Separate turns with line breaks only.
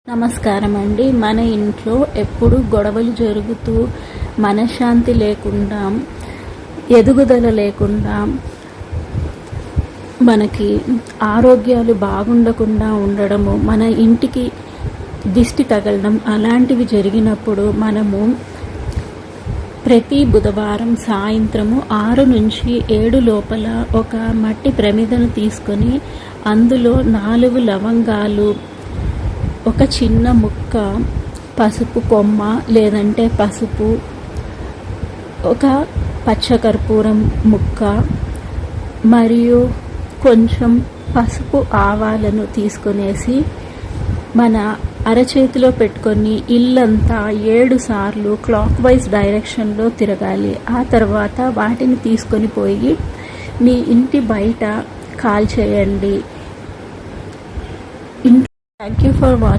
నమస్కారం అండి. మన ఇంట్లో ఎప్పుడు గొడవలు జరుగుతూ మనశ్శాంతి లేకుండా, ఎదుగుదల లేకుండా, మనకి ఆరోగ్యాలు బాగుండకుండా ఉండడము, మన ఇంటికి దిష్టి తగలడం అలాంటివి జరిగినప్పుడు మనము ప్రతి బుధవారం సాయంత్రము 6 నుంచి 7 లోపల ఒక మట్టి ప్రమిదను తీసుకొని అందులో 4 లవంగాలు, ఒక చిన్న ముక్క పసుపు కొమ్మ లేదంటే పసుపు, ఒక పచ్చకర్పూరం ముక్క మరియు కొంచెం పసుపు ఆవాలను తీసుకొనేసి మన అరచేతిలో పెట్టుకొని ఇల్లంతా 7 సార్లు క్లాక్ వైజ్ డైరెక్షన్లో తిరగాలి. ఆ తర్వాత వాటిని తీసుకొని పోయి మీ ఇంటి బయట కాల్చేయండి. Thank you for watching.